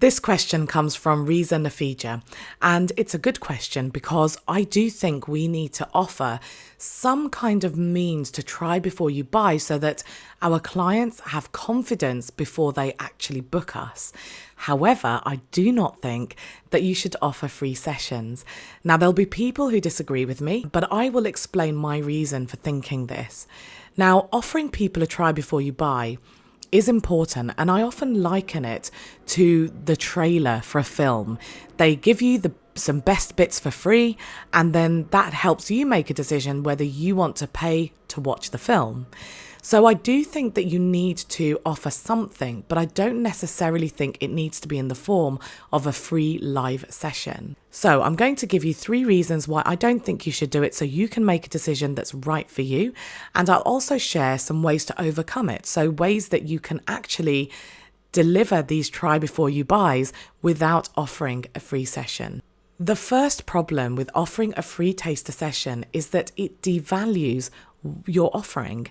This question comes from Riza Nafija, and it's a good question because I do think we need to offer some kind of means to try before you buy so that our clients have confidence before they actually book us. However, I do not think that you should offer free sessions. Now, there'll be people who disagree with me, but I will explain my reason for thinking this. Now, offering people a try before you buy is important, and I often liken it to the trailer for a film. They give you some best bits for free, and then that helps you make a decision whether you want to pay to watch the film. So I do think that you need to offer something, but I don't necessarily think it needs to be in the form of a free live session. So I'm going to give you 3 reasons why I don't think you should do it so you can make a decision that's right for you. And I'll also share some ways to overcome it. So ways that you can actually deliver these try before you buys without offering a free session. The first problem with offering a free taster session is that it devalues your offering.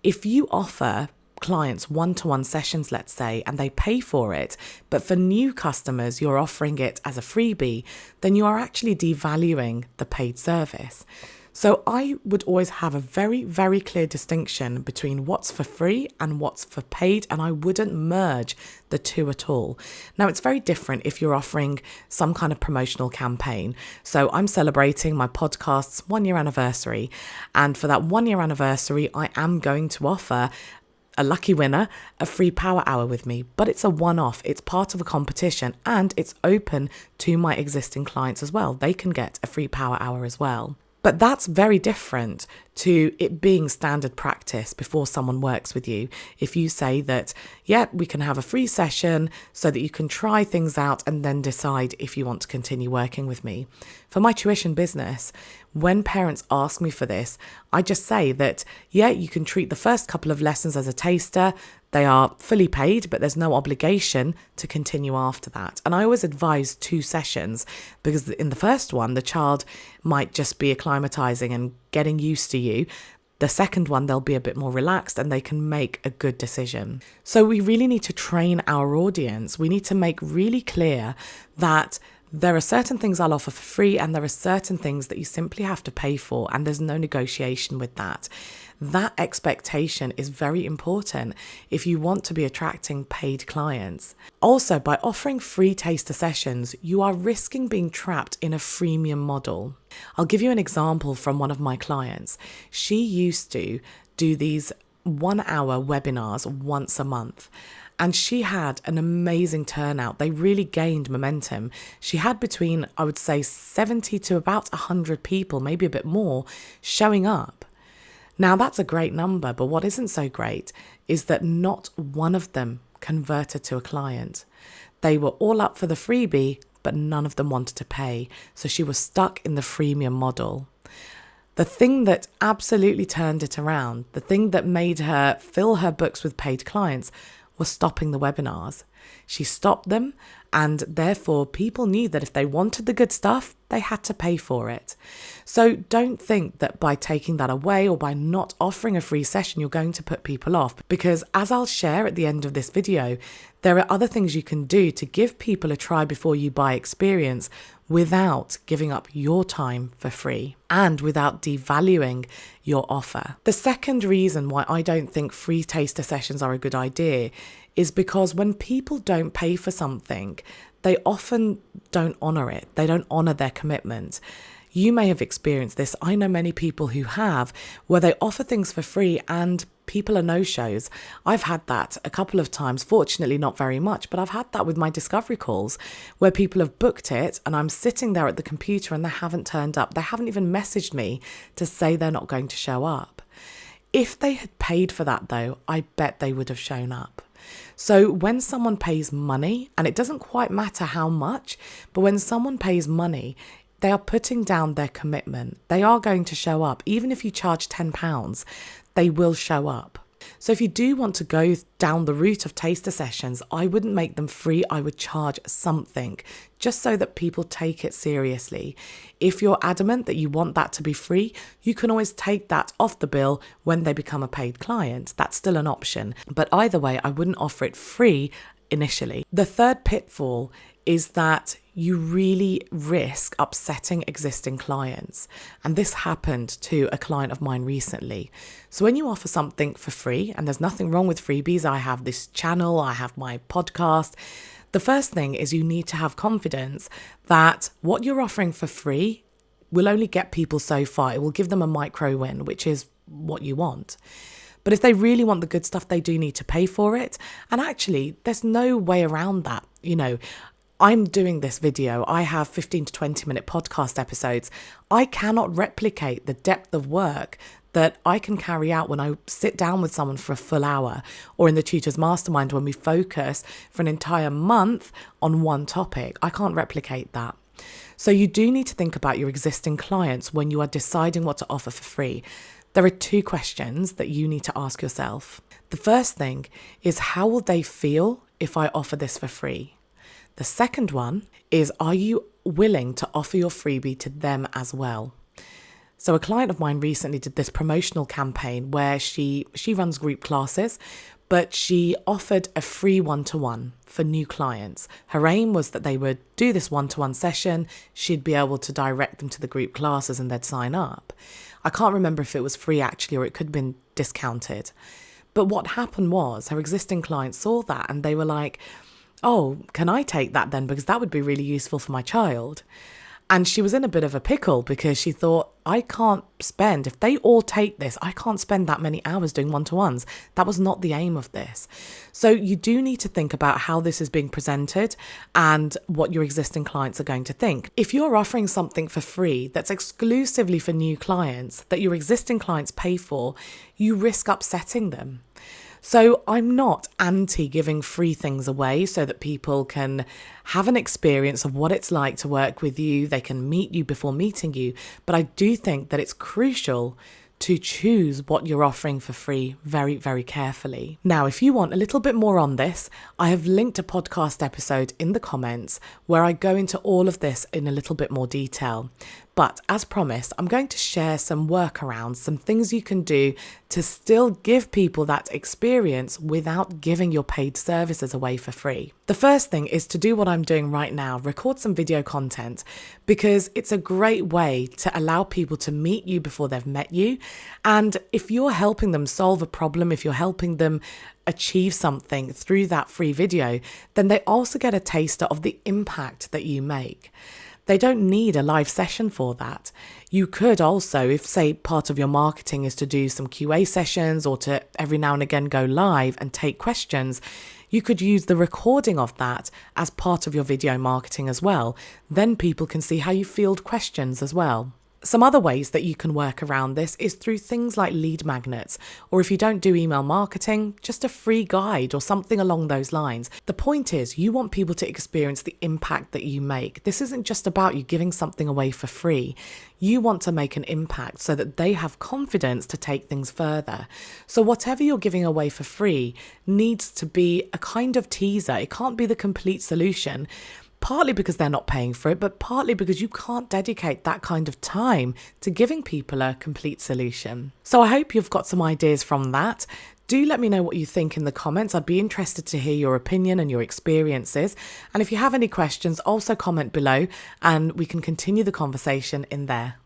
If you offer clients one-to-one sessions, let's say, and they pay for it, but for new customers, you're offering it as a freebie, then you are actually devaluing the paid service. So I would always have a very, very clear distinction between what's for free and what's for paid, and I wouldn't merge the two at all. Now, it's very different if you're offering some kind of promotional campaign. So I'm celebrating my podcast's 1-year anniversary, and for that 1-year anniversary, I am going to offer a lucky winner a free power hour with me, but it's a one-off. It's part of a competition, and it's open to my existing clients as well. They can get a free power hour as well. But that's very different to it being standard practice before someone works with you. If you say that, yeah, we can have a free session so that you can try things out and then decide if you want to continue working with me. For my tuition business, when parents ask me for this, I just say that, yeah, you can treat the first couple of lessons as a taster. They are fully paid, but there's no obligation to continue after that. And I always advise 2 sessions because in the first one, the child might just be acclimatizing and getting used to you. The second one, they'll be a bit more relaxed and they can make a good decision. So we really need to train our audience. We need to make really clear that there are certain things I'll offer for free and there are certain things that you simply have to pay for, and there's no negotiation with that. That expectation is very important if you want to be attracting paid clients. Also, by offering free taster sessions, you are risking being trapped in a freemium model. I'll give you an example from one of my clients. She used to do these 1-hour webinars once a month. And she had an amazing turnout. They really gained momentum. She had between, I would say, 70 to about 100 people, maybe a bit more, showing up. Now, that's a great number, but what isn't so great is that not one of them converted to a client. They were all up for the freebie, but none of them wanted to pay. So she was stuck in the freemium model. The thing that absolutely turned it around, the thing that made her fill her books with paid clients, was stopping the webinars. She stopped them, and therefore people knew that if they wanted the good stuff, they had to pay for it. So don't think that by taking that away or by not offering a free session, you're going to put people off, because as I'll share at the end of this video, there are other things you can do to give people a try before you buy experience without giving up your time for free and without devaluing your offer. The second reason why I don't think free taster sessions are a good idea is because when people don't pay for something, they often don't honor it. They don't honor their commitment. You may have experienced this. I know many people who have, where they offer things for free and people are no-shows. I've had that a couple of times, fortunately not very much, but I've had that with my discovery calls where people have booked it and I'm sitting there at the computer and they haven't turned up. They haven't even messaged me to say they're not going to show up. If they had paid for that though, I bet they would have shown up. So when someone pays money, and it doesn't quite matter how much, but when someone pays money, they are putting down their commitment. They are going to show up. Even if you charge £10, they will show up. So if you do want to go down the route of taster sessions, I wouldn't make them free. I would charge something just so that people take it seriously. If you're adamant that you want that to be free, you can always take that off the bill when they become a paid client. That's still an option. But either way, I wouldn't offer it free initially. The third pitfall is that you really risk upsetting existing clients. And this happened to a client of mine recently. So when you offer something for free, and there's nothing wrong with freebies, I have this channel, I have my podcast. The first thing is you need to have confidence that what you're offering for free will only get people so far. It will give them a micro win, which is what you want. But if they really want the good stuff, they do need to pay for it. And actually, there's no way around that. I'm doing this video. I have 15 to 20 minute podcast episodes. I cannot replicate the depth of work that I can carry out when I sit down with someone for a full hour, or in the Tutors Mastermind when we focus for an entire month on one topic. I can't replicate that. So you do need to think about your existing clients when you are deciding what to offer for free. There are 2 questions that you need to ask yourself. The first thing is, how will they feel if I offer this for free? The second one is, are you willing to offer your freebie to them as well? So a client of mine recently did this promotional campaign where she runs group classes, but she offered a free one-to-one for new clients. Her aim was that they would do this one-to-one session. She'd be able to direct them to the group classes and they'd sign up. I can't remember if it was free actually, or it could have been discounted. But what happened was her existing clients saw that and they were like, oh, can I take that then? Because that would be really useful for my child. And she was in a bit of a pickle because she thought, I can't spend, if they all take this, I can't spend that many hours doing one-to-ones. That was not the aim of this. So you do need to think about how this is being presented and what your existing clients are going to think. If you're offering something for free that's exclusively for new clients that your existing clients pay for, you risk upsetting them. So I'm not anti giving free things away so that people can have an experience of what it's like to work with you. They can meet you before meeting you. But I do think that it's crucial to choose what you're offering for free very, very carefully. Now, if you want a little bit more on this, I have linked a podcast episode in the comments where I go into all of this in a little bit more detail. But as promised, I'm going to share some workarounds, some things you can do to still give people that experience without giving your paid services away for free. The first thing is to do what I'm doing right now, record some video content, because it's a great way to allow people to meet you before they've met you. And if you're helping them solve a problem, if you're helping them achieve something through that free video, then they also get a taster of the impact that you make. They don't need a live session for that. You could also, if say part of your marketing is to do some QA sessions or to every now and again go live and take questions, you could use the recording of that as part of your video marketing as well. Then people can see how you field questions as well. Some other ways that you can work around this is through things like lead magnets, or if you don't do email marketing, just a free guide or something along those lines. The point is, you want people to experience the impact that you make. This isn't just about you giving something away for free. You want to make an impact so that they have confidence to take things further. So whatever you're giving away for free needs to be a kind of teaser. It can't be the complete solution. Partly because they're not paying for it, but partly because you can't dedicate that kind of time to giving people a complete solution. So I hope you've got some ideas from that. Do let me know what you think in the comments. I'd be interested to hear your opinion and your experiences. And if you have any questions, also comment below and we can continue the conversation in there.